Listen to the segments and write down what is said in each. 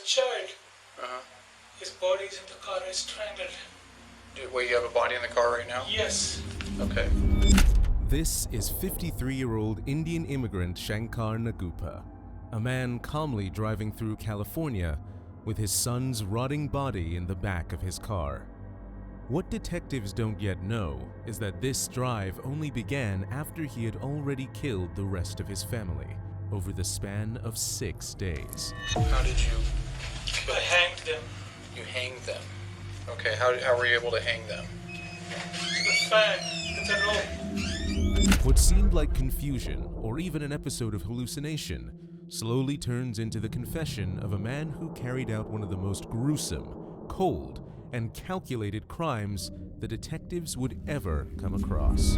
child. Uh-huh. His body is in the car. I strangled. Wait, you have a body in the car right now? Yes. Okay. This is 53-year-old Indian immigrant Shankar Nagappa, a man calmly driving through California with his son's rotting body in the back of his car. What detectives don't yet know is that this drive only began after he had already killed the rest of his family over the span of 6 days. How did you kill I hanged them. You hanged them. Okay, how were you able to hang them? The fan, with a rope. What seemed like confusion or even an episode of hallucination slowly turns into the confession of a man who carried out one of the most gruesome, cold, and calculated crimes the detectives would ever come across.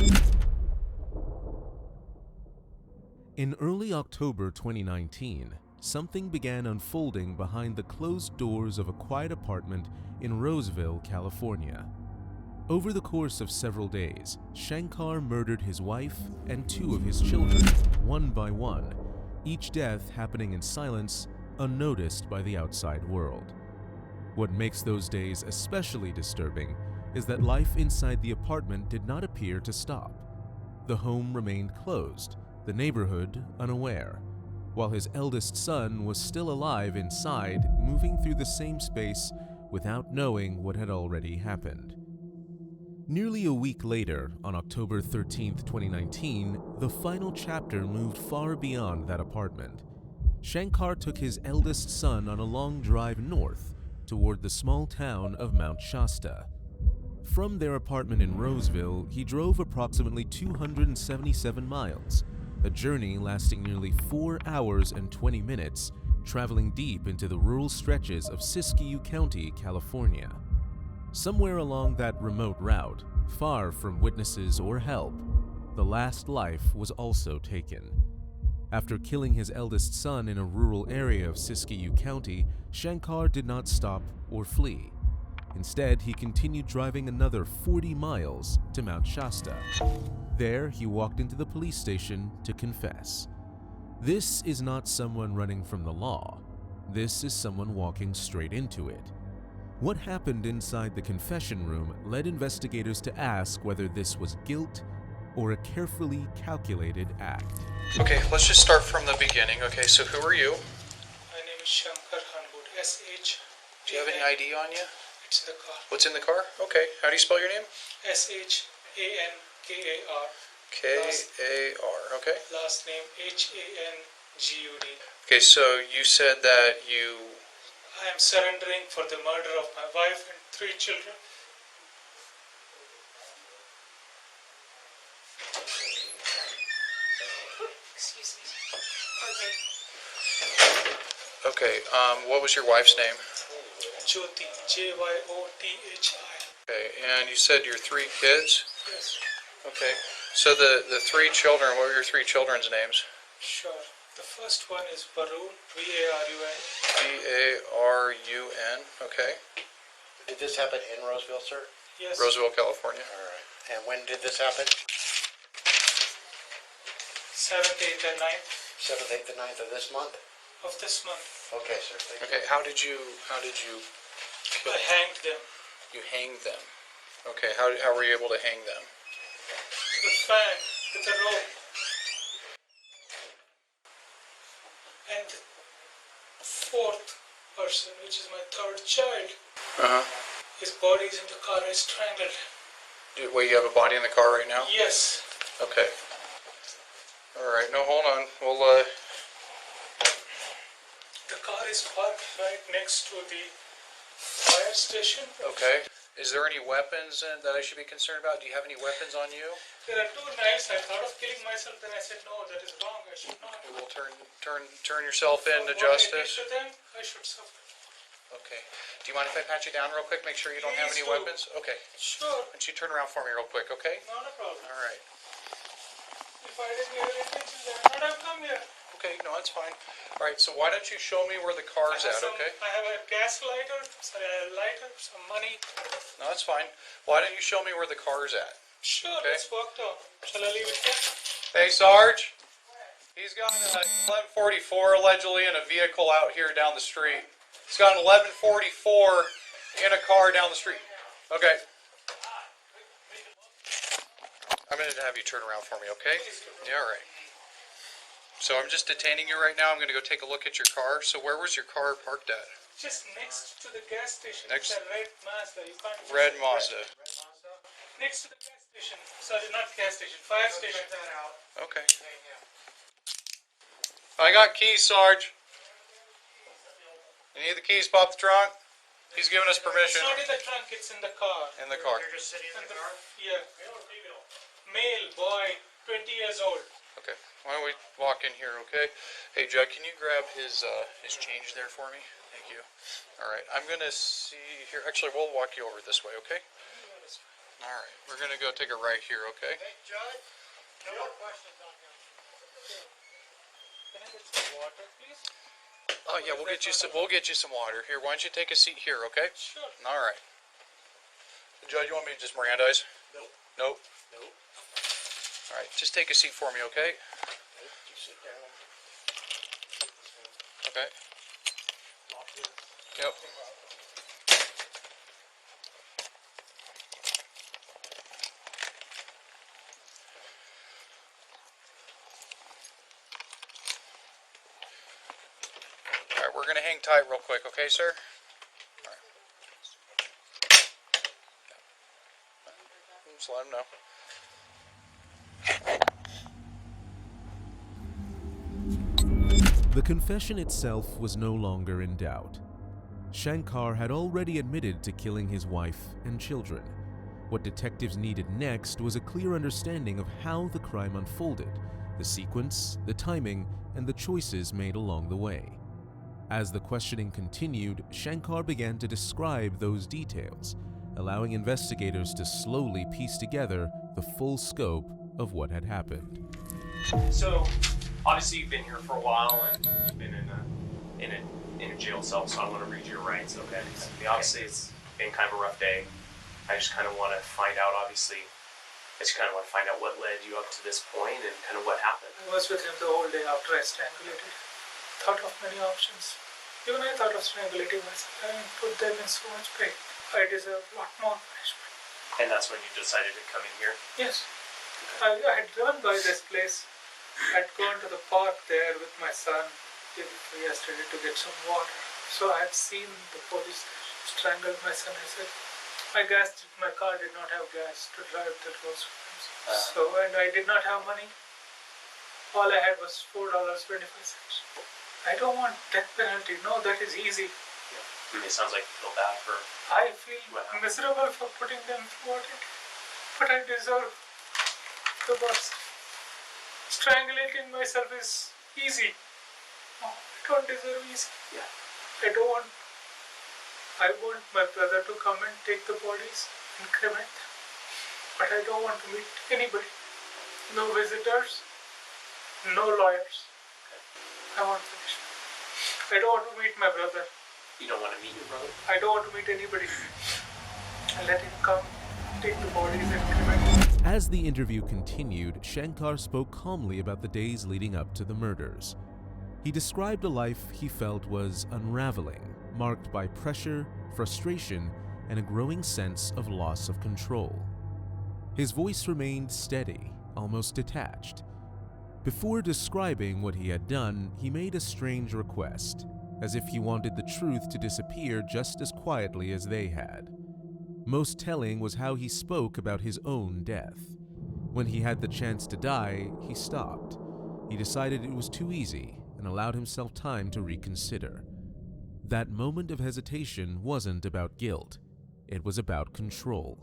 In early October 2019, something began unfolding behind the closed doors of a quiet apartment in Roseville, California. Over the course of several days, Shankar murdered his wife and 2 of his children, one by one, each death happening in silence, unnoticed by the outside world. What makes those days especially disturbing is that life inside the apartment did not appear to stop. The home remained closed, the neighborhood unaware, while his eldest son was still alive inside, moving through the same space without knowing what had already happened. Nearly a week later, on October 13, 2019, the final chapter moved far beyond that apartment. Shankar took his eldest son on a long drive north toward the small town of Mount Shasta. From their apartment in Roseville, he drove approximately 277 miles, a journey lasting nearly 4 hours and 20 minutes, traveling deep into the rural stretches of Siskiyou County, California. Somewhere along that remote route, far from witnesses or help, the last life was also taken. After killing his eldest son in a rural area of Siskiyou County, Shankar did not stop or flee. Instead, he continued driving another 40 miles to Mount Shasta. There, he walked into the police station to confess. This is not someone running from the law. This is someone walking straight into it. What happened inside the confession room led investigators to ask whether this was guilt or a carefully calculated act. Okay, let's just start from the beginning. Okay, so who are you? My name is Shankar Hangud. S-H. Do you have any ID on you? It's in the car. What's in the car? Okay, how do you spell your name? S-H-A-N-K-A-R. K-A-R, okay. Last name H-A-N-G-U-D. Okay, so you said that I am surrendering for the murder of my wife and 3 children. Excuse me. Okay, what was your wife's name? Jyoti. J-Y-O-T-H-I. Okay, and you said your 3 kids? Yes. Okay, so the 3 children, what were your 3 children's names? Sure. The first one is Varun, V-A-R-U-N. V-A-R-U-N, okay. Did this happen in Roseville, sir? Yes. Roseville, California. All right. And when did this happen? 7th, 8th, and 9th 7th, 8th, and 9th of this month? of this month. Okay, sir. Thank Okay, you. how did you kill I hanged them. You hanged them. Okay, how were you able to hang them? The fan, with a rope. And the 4th person, which is my 3rd child, Uh-huh. his body is in the car. I strangled. Wait, you have a body in the car right now? Yes. Okay. Alright, no, hold on. We'll, The car is parked right next to the fire station. okay. Is there any weapons that I should be concerned about? Do you have any weapons on you? There are 2 knives. I thought of killing myself, then I said, no, that is wrong. I should not. Okay, well, turn yourself in to What I justice. did to them, I should suffer. Okay. Do you mind if I pat you down real quick? Make sure you don't have any Please do. weapons? Okay. Sure, Why don't you turn around for me real quick, okay? not a problem. Alright. If I didn't have intentions, I would not have come here. Okay, no, that's fine. Alright, so why don't you show me where the car's at, okay? I have a gas lighter, a lighter, some money. No, that's fine. Why don't you show me where the car's at? Sure, Okay. let's walk down. Shall I leave it here? Hey, Sarge! He's got an 1144 allegedly in a vehicle out here down the street. He's got an 1144 in a car down the street. Okay. I'm going to have you turn around for me, okay? Yeah, all right. So I'm just detaining you right now. I'm going to go take a look at your car. So where was your car parked at? Just next to the gas station. Next- It's a red Mazda. You can't. Red Mazda. Next to the gas station. Sorry, not gas station. Fire station. Okay. I got keys, Sarge. You need the keys, pop the trunk? He's giving us permission. It's not in the trunk. It's in the car. In the car. You're just sitting in the car? Yeah. Male, boy, 20 years old. Okay. Why don't we walk in here, okay? Hey, Judd, can you grab his change there for me? Thank you. All right. I'm going to see here. Actually, we'll walk you over this way, okay? All right. We're going to go take a right here, okay? Hey, Judd, no more questions on him. Can I get some water, please? Oh, yeah, we'll get you some water. Here, why don't you take a seat here, okay? Sure. All right. Judd, you want me to just Mirandize? Nope. Nope. Nope. All right. Just take a seat for me, okay? You sit down. Okay. Yep. All right, we're going to hang tight real quick, okay, sir? All right. Just let him know. The confession itself was no longer in doubt. Shankar had already admitted to killing his wife and children. What detectives needed next was a clear understanding of how the crime unfolded, the sequence, the timing, and the choices made along the way. As the questioning continued, Shankar began to describe those details, allowing investigators to slowly piece together the full scope of what had happened. So, obviously you've been here for a while and you've been in a jail cell, so I want to read your rights, okay? Obviously it's been kind of a rough day. I just kind of want to find out, obviously, what led you up to this point and kind of what happened. I was with him the whole day after I strangulated. Thought of many options. Even I thought of strangulating myself. I put them in so much pain. I deserve a lot more punishment. And that's when you decided to come in here? Yes. I had driven by this place. I'd gone to the park there with my son yesterday to get some water. So I had seen the police strangle my son. I said, my car did not have gas to drive the roads. And I did not have money. All I had was $4.25. I don't want death penalty. No, that is easy. Yeah. It sounds like you feel bad for... I feel miserable for putting them through it. But I deserve the worst. Strangulating myself is easy. No, I don't deserve easy. Yeah. I want my brother to come and take the bodies and cremate them. But I don't want to meet anybody. No visitors, no lawyers. I want punishment. I don't want to meet my brother. You don't want to meet your brother? I don't want to meet anybody. I let him come, take the bodies and cremate them. As the interview continued, Shankar spoke calmly about the days leading up to the murders. He described a life he felt was unraveling, marked by pressure, frustration, and a growing sense of loss of control. His voice remained steady, almost detached. Before describing what he had done, he made a strange request, as if he wanted the truth to disappear just as quietly as they had. Most telling was how he spoke about his own death. When he had the chance to die, he stopped. He decided it was too easy and allowed himself time to reconsider. That moment of hesitation wasn't about guilt. It was about control.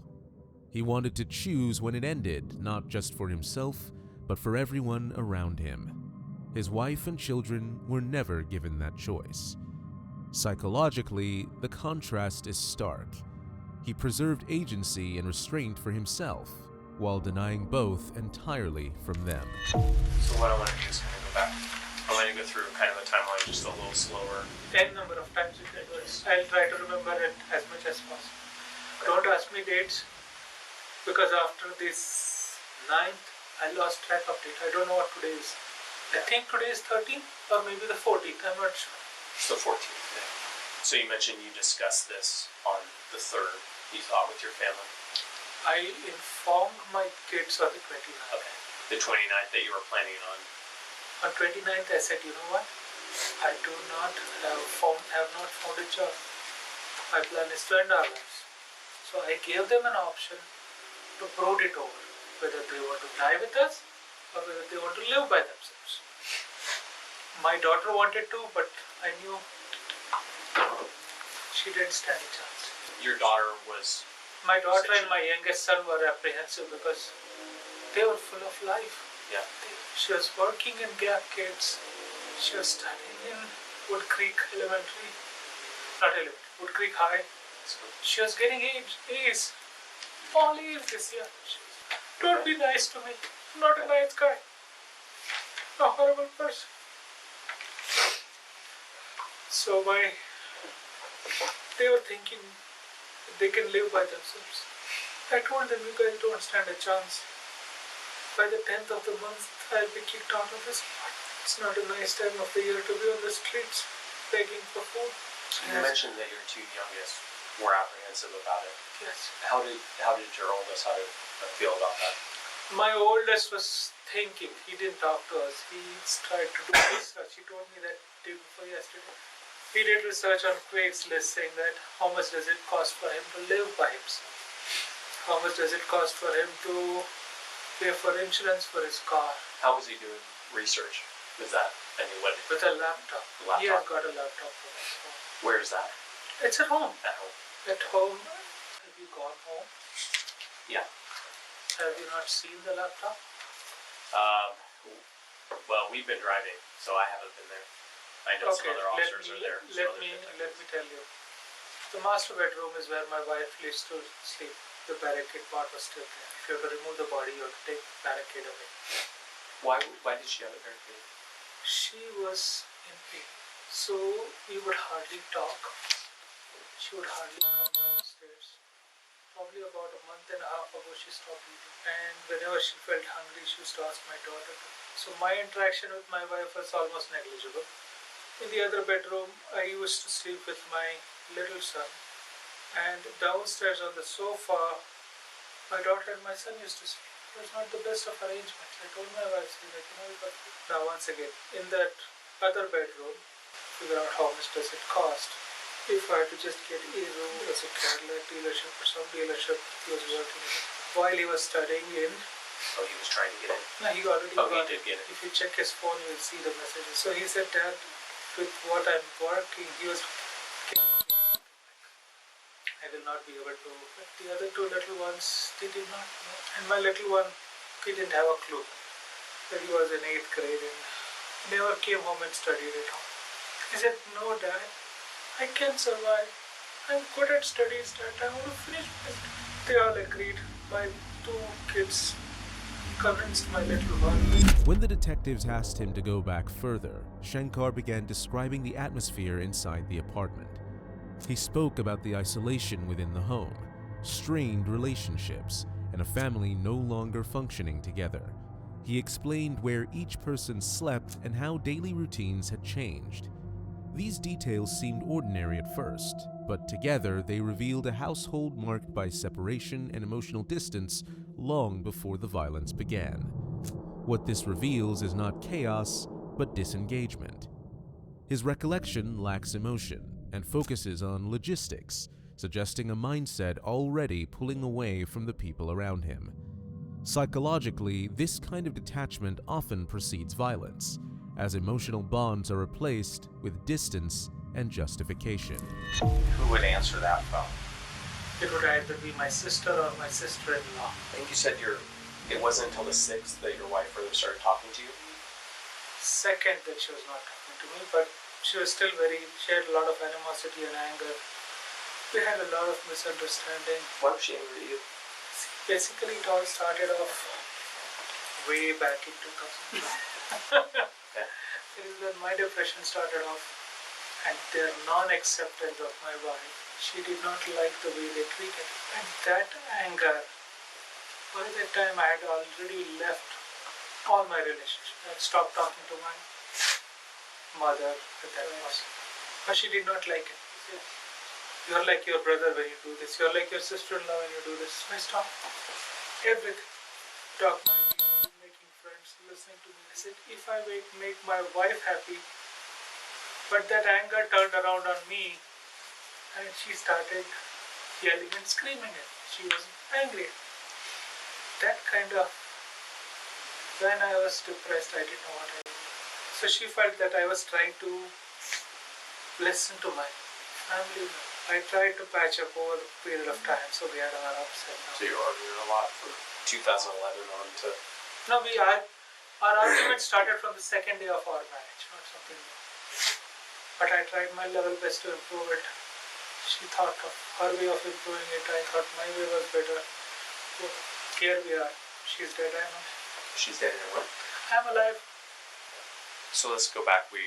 He wanted to choose when it ended, not just for himself, but for everyone around him. His wife and children were never given that choice. Psychologically, the contrast is stark. He preserved agency and restraint for himself, while denying both entirely from them. So what I want to do is kind of go back. I want to go through kind of a timeline just a little slower. 10 number of times you can do it. I'll try to remember it as much as possible. Don't ask me dates, because after this 9th, I lost track of date. I don't know what today is. I think today is 13th or maybe the 14th. I'm not sure. It's the 14th day. So you mentioned you discussed this on the 3rd, you thought, with your family. I informed my kids on the 29th. Okay. The 29th that you were planning on. On 29th, I said, you know what? I do not have not found a job. My plan is to end our lives. So I gave them an option to brood it over, whether they want to die with us or whether they want to live by themselves. My daughter wanted to, but I knew she didn't stand a chance. Your daughter was. My daughter and my youngest son were apprehensive because they were full of life. Yeah. She was working in Gap Kids. She was studying in Wood Creek Elementary. Not elementary, Wood Creek High. She was getting A's. All A's this year. Don't be nice to me. I'm not a nice guy. A horrible person. So they were thinking they can live by themselves. I told them, you guys don't stand a chance. By the 10th of the month, I'll be kicked out of this apartment. It's not a nice time of the year to be on the streets begging for food. You mentioned that your two youngest were apprehensive about it. Yes. How did your oldest feel about that? My oldest was thinking. He didn't talk to us. He tried to do research. He told me that day before yesterday. He did research on Craigslist saying that how much does it cost for him to live by himself? How much does it cost for him to pay for insurance for his car? How was he doing research? Was that, what? With a laptop. He has got a laptop for his phone. Where is that? It's at home. At home. At home. Have you gone home? Yeah. Have you not seen the laptop? Well, we've been driving, so I haven't been there. I know some other officers are there. Let me tell you. The master bedroom is where my wife used to sleep. The barricade part was still there. If you have to remove the body, you have to take the barricade away. Why did she have it barricaded? She was in pain, so we would hardly talk. She would hardly come downstairs. Probably about a month and a half ago, she stopped eating. And whenever she felt hungry, she used to ask my daughter to. So my interaction with my wife was almost negligible. In the other bedroom, I used to sleep with my little son. And downstairs on the sofa, my daughter and my son used to sleep. It was not the best of arrangements. I told my wife, now once again, in that other bedroom, figure out how much does it cost. If I had to just get a room as a Cadillac dealership or some dealership he was working in, while he was studying in. Oh, he was trying to get in? No, he already got he did get it. If you check his phone, you will see the messages. So he said, Dad, with what I'm working, he was I will not be able to. But the other two little ones, they did not know. And my little one, he didn't have a clue that he was in 8th grade and never came home and studied at home. He said, no, Dad, I can survive. I'm good at studies, Dad. I want to finish it. They all agreed. My two kids convinced my little one. When the detectives asked him to go back further, Shankar began describing the atmosphere inside the apartment. He spoke about the isolation within the home, strained relationships, and a family no longer functioning together. He explained where each person slept and how daily routines had changed. These details seemed ordinary at first, but together they revealed a household marked by separation and emotional distance long before the violence began. What this reveals is not chaos, but disengagement. His recollection lacks emotion and focuses on logistics, suggesting a mindset already pulling away from the people around him. Psychologically, this kind of detachment often precedes violence, as emotional bonds are replaced with distance and justification. Who would answer that phone? It would either be my sister or my sister-in-law. I think you said it wasn't until the 6th that your wife really started talking to you? Second that she was not talking to me, but she was still she had a lot of animosity and anger. We had a lot of misunderstanding. Why was she angry at you? Basically, it all started off way back in 2012. It is when my depression started off and their non-acceptance of my wife. She did not like the way they treated her. And that anger, by that time I had already left all my relationships. I stopped talking to my mother at that point. But she did not like it. She said, "You're like your brother when you do this. You're like your sister-in-law when you do this." So I stopped everything. Talking to people, making friends, listening to me. I said, if I make my wife happy, but that anger turned around on me and she started yelling and screaming at me. She was angry. That kind of, when I was depressed, I didn't know what I did. So she felt that I was trying to listen to my family. I tried to patch up over the period of time, so we had our ups and downs. So you were arguing a lot from 2011 on to. No, our argument started from the second day of our marriage, not something new. But I tried my level best to improve it. She thought of her way of improving it. I thought my way was better. So here we are. She's dead. I'm alive. She's dead in what? I'm alive. So let's go back. We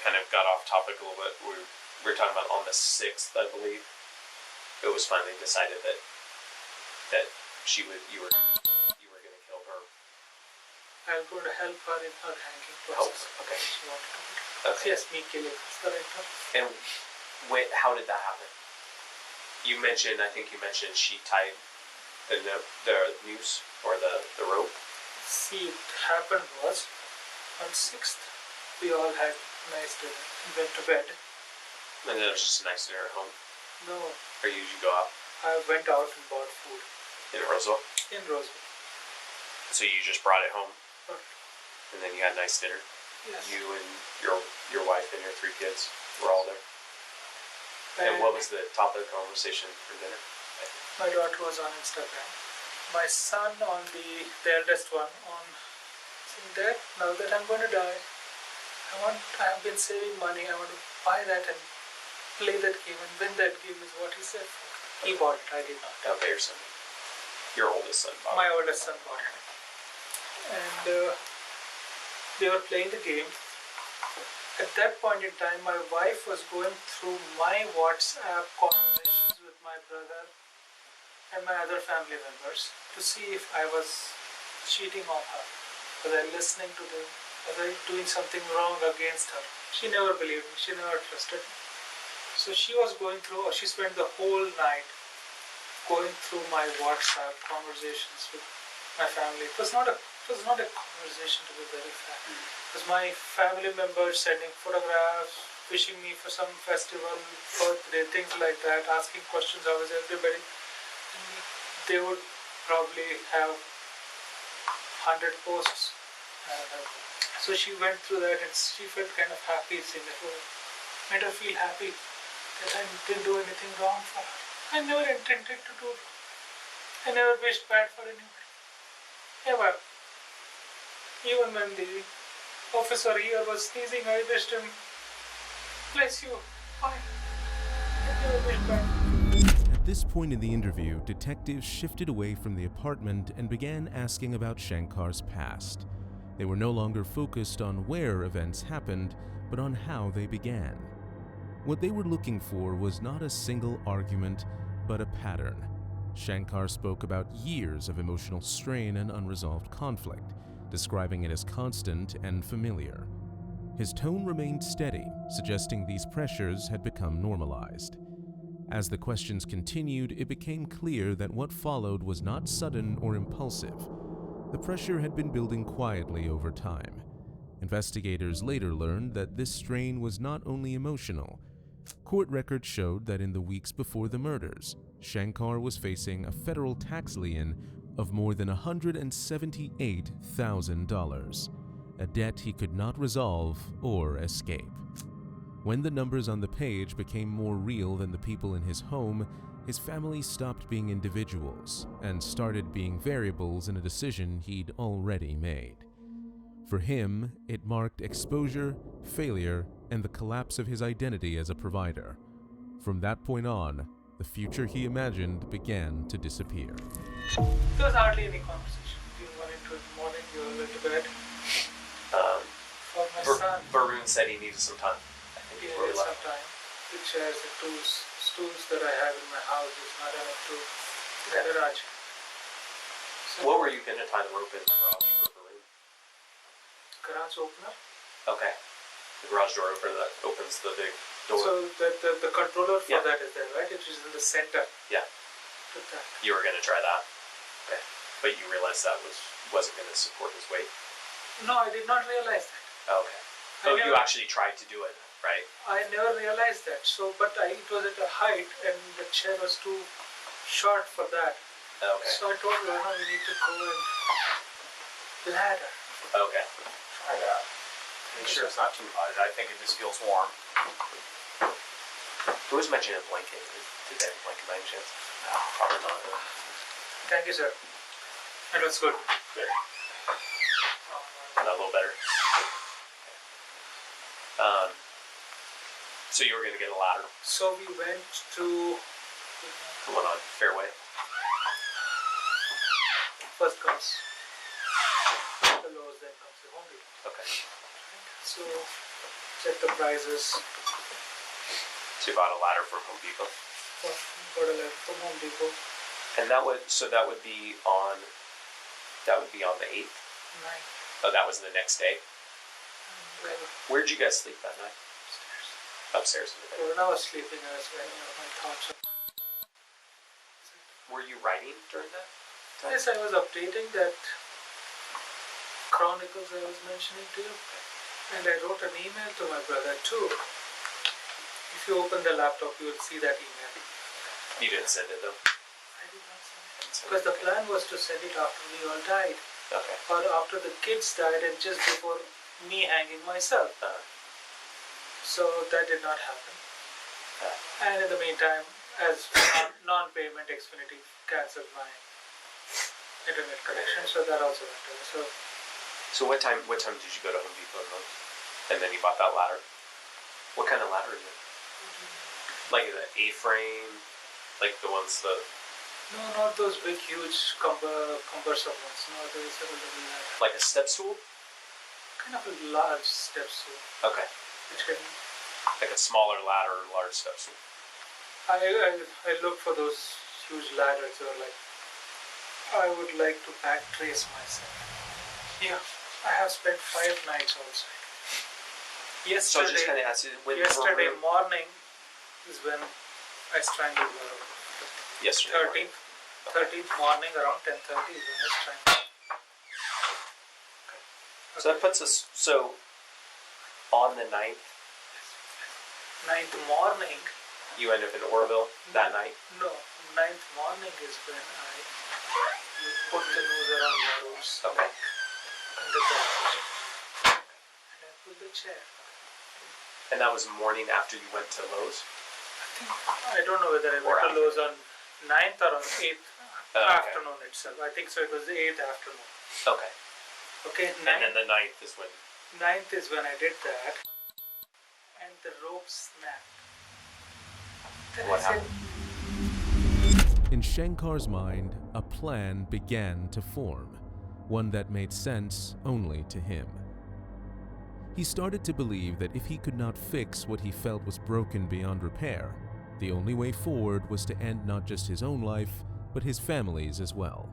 kind of got off topic a little bit. We were talking about on the 6th, I believe. It was finally decided that you were going to kill her. I'm going to help her in her hanging Help. process. Okay. She wanted to do it. Okay. Yes, me killing her. That's the right term. And how did that happen? I think you mentioned she tied the noose or the rope. See, what happened was, on 6th, we all had nice dinner and went to bed. And then it was just a nice dinner at home. No, Or you usually go out I went out and bought food in Roseville. in Roseville. So you just brought it home, But and then you had a nice dinner. yes. You and your wife and your 3 kids were all there. And what was the topic of conversation for dinner? My daughter was on Instagram. My son on the eldest one on saying, "Dad, now that I'm going to die, I have been saving money. I want to buy that and play that game and win that game," is what he said. He bought it. I did not. Okay, your son. Your oldest son, Bob. My oldest son bought it. And they were playing the game. At that point in time, my wife was going through my WhatsApp conversations with my brother and my other family members to see if I was cheating on her. Was I listening to them? Was I doing something wrong against her? She never believed me. She never trusted me. So she was going through, or she spent the whole night going through my WhatsApp conversations with my family. It was not a conversation, to be very frank. It was my family members sending photographs, wishing me for some festival, birthday, things like that, asking questions, how is everybody? They would probably have 100 posts. So she went through that and she felt kind of happy, seeing that, made her feel happy that I didn't do anything wrong for her. I never intended to do wrong. I never wished bad for anybody. Ever. Even when the officer here was sneezing, I wished him, "Bless you, fine." I never wished bad. At this point in the interview, detectives shifted away from the apartment and began asking about Shankar's past. They were no longer focused on where events happened, but on how they began. What they were looking for was not a single argument, but a pattern. Shankar spoke about years of emotional strain and unresolved conflict, describing it as constant and familiar. His tone remained steady, suggesting these pressures had become normalized. As the questions continued, it became clear that what followed was not sudden or impulsive. The pressure had been building quietly over time. Investigators later learned that this strain was not only emotional. Court records showed that in the weeks before the murders, Shankar was facing a federal tax lien of more than $178,000, a debt he could not resolve or escape. When the numbers on the page became more real than the people in his home, his family stopped being individuals and started being variables in a decision he'd already made. For him, it marked exposure, failure, and the collapse of his identity as a provider. From that point on, the future he imagined began to disappear. There was hardly any conversation. You went into the morning, you went to bed. For my son, Varun said he needed some time. I think he before we needed left. some time. The chairs and stools that I have in my house is not enough to the garage. So What were you going to tie the rope in the garage for the room? garage opener. Okay. The garage door opener that opens the big door. So the controller for Yeah. that is there, right? It is in the center. Yeah. Put that. You were going to try that. Okay. But you realized that wasn't going to support his weight. No, I did not realize that. Okay. I Oh, you never- actually tried to do it, right? I never realized that. So, but it was at a height, and the chair was too short for that. Okay. So I told her, no, we need to go and ladder. Okay. Try that. Make sure it's not too hot. I think it just feels warm. Who was mentioning a blanket? Did they have a blanket by any chance? No, probably not. Thank you, sir. That was good. There. Not a little better. So you were going to get a ladder. So we went to The one on Fairway. first comes the lowest, then comes the Home Depot. Okay. So check the prices. So you bought a ladder from Home Depot. Got a letter from Home Depot. And that would be on the 8th. 9. Oh, that was the next day. Where'd you guys sleep that night? Upstairs. So when I was sleeping, I was writing out my thoughts. Were you writing during that? Yes, I was updating that chronicles I was mentioning to you. And I wrote an email to my brother too. If you open the laptop, you will see that email. You didn't send it though. I did not send it. Because the plan was to send it after we all died. Okay. Or after the kids died and just before me hanging myself. So that did not happen. And in the meantime, as non-payment, Xfinity cancelled my internet connection, so that also went away. So what time did you go to Home Depot and Lowe's? And then you bought that ladder? What kind of ladder is it? Like the A-frame? Like the ones that... No, not those big, huge, cumbersome ones. No, there is a little Like a step stool? kind of a large step stool, Okay. which can... Like a smaller ladder, large step stool. I look for those huge ladders that are like, I would like to back trace myself. Yeah, I have spent 5 nights outside. So I just kind of asked you... Yesterday morning is when I strangled my rope. Yesterday. 13th morning around 10:30 is when I strangled. So that puts us... So, on the 9th, 9th morning, you end up in Oroville that night? no, 9th morning is when I put the noose around my rope's Okay. neck under the and I pulled the chair. And that was morning after you went to Lowe's? I don't know whether I Or went to after. Lowe's on 9th or on 8th Okay. afternoon itself. I think so, it was the 8th afternoon. Okay. Okay, And then the 9th is when... 9th is when I did that, and the rope snapped. Then What I said, happened? In Shankar's mind, a plan began to form, one that made sense only to him. He started to believe that if he could not fix what he felt was broken beyond repair, the only way forward was to end not just his own life, but his family's as well.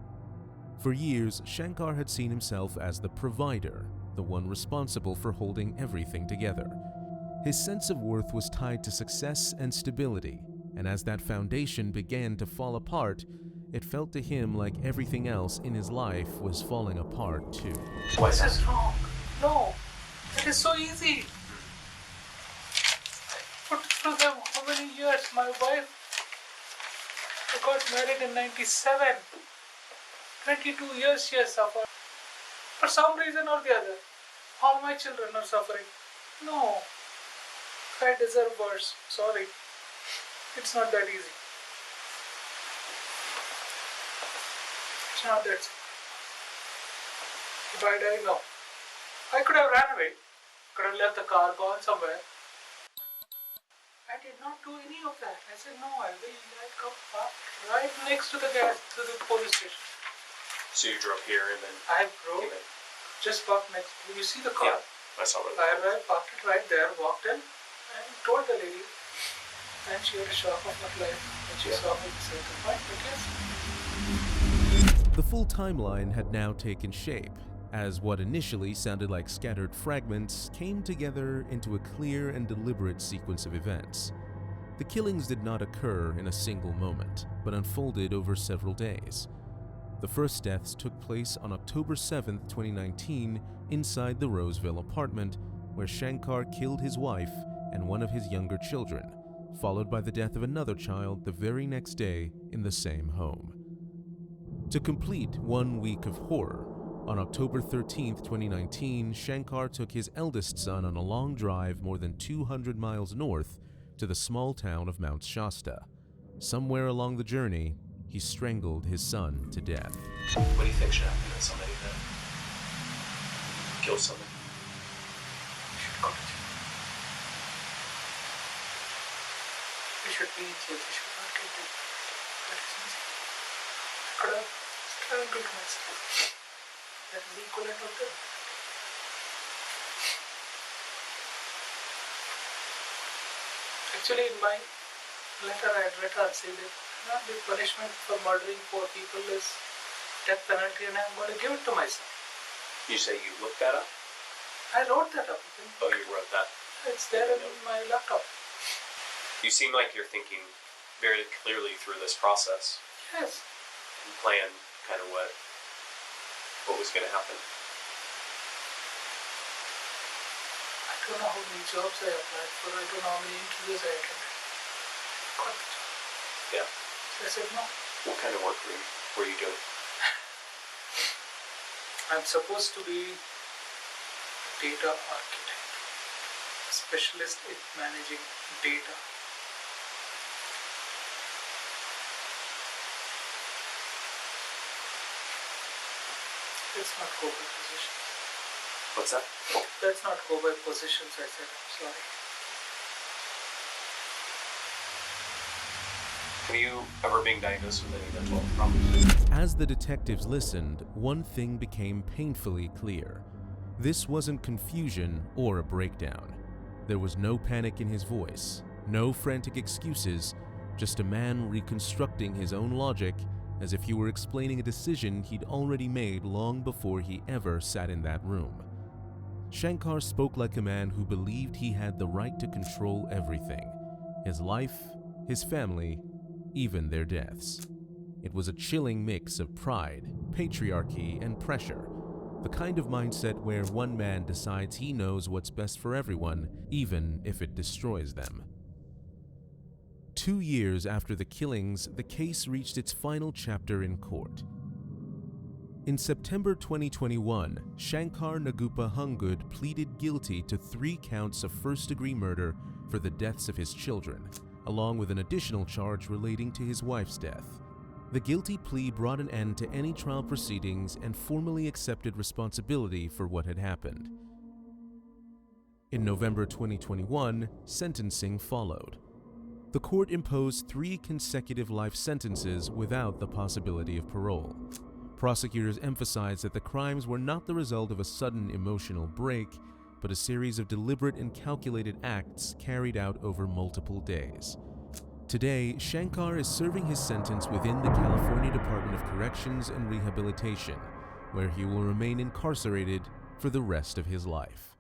For years, Shankar had seen himself as the provider, the one responsible for holding everything together. His sense of worth was tied to success and stability, and as that foundation began to fall apart, it felt to him like everything else in his life was falling apart too. What's this that? is wrong. No, it is so easy. Put through them how many years? My wife got married in 97. 22 years she has suffered. For some reason or the other, all my children are suffering. No, I deserve worse. Sorry. It's not that easy. It's not that simple. If I die, no. I could have ran away. Could have left the car, gone somewhere. I did not do any of that. I said, no, I will come park right next to the police station. So you drove here and then... I drove, came in? just parked next. You see the car? Yeah, I saw it. I arrived, parked it right there, walked in, and told the lady. And she had a shock of her life when she saw me at the point. But yes. The full timeline had now taken shape, as what initially sounded like scattered fragments came together into a clear and deliberate sequence of events. The killings did not occur in a single moment, but unfolded over several days. The first deaths took place on October 7, 2019, inside the Roseville apartment, where Shankar killed his wife and one of his younger children, followed by the death of another child the very next day in the same home. To complete 1 week of horror, on October 13, 2019, Shankar took his eldest son on a long drive more than 200 miles north to the small town of Mount Shasta. Somewhere along the journey, he strangled his son to death. What do you think should happen to somebody that kills somebody? We should be in jail. We should not get it. That is easy. I could have strangled myself. That is the equivalent of that. Actually, in my letter I had written, saying that the punishment for murdering 4 people is death penalty, and I'm going to give it to myself. You say you looked that up? I wrote that up. Oh, you wrote that? It's there in my laptop. You seem like you're thinking very clearly through this process. Yes. And plan kind of what was going to happen. I don't know how many jobs I applied for. I don't know how many interviews I attended. Got the job. Yeah. So I said no. What kind of work were you doing? I'm supposed to be a data architect, a specialist in managing data. Let's not go by positions. What's that? Let's not go by positions, I said. I'm sorry. Have you ever been diagnosed with any mental health problems? As the detectives listened, one thing became painfully clear. This wasn't confusion or a breakdown. There was no panic in his voice, no frantic excuses, just a man reconstructing his own logic as if he were explaining a decision he'd already made long before he ever sat in that room. Shankar spoke like a man who believed he had the right to control everything: his life, his family, even their deaths. It was a chilling mix of pride, patriarchy, and pressure, the kind of mindset where one man decides he knows what's best for everyone, even if it destroys them. 2 years after the killings, the case reached its final chapter in court. In September 2021, Shankar Nagappa Hangud pleaded guilty to 3 counts of first-degree murder for the deaths of his children, along with an additional charge relating to his wife's death. The guilty plea brought an end to any trial proceedings and formally accepted responsibility for what had happened. In November 2021, sentencing followed. The court imposed 3 consecutive life sentences without the possibility of parole. Prosecutors emphasized that the crimes were not the result of a sudden emotional break, but a series of deliberate and calculated acts carried out over multiple days. Today, Shankar is serving his sentence within the California Department of Corrections and Rehabilitation, where he will remain incarcerated for the rest of his life.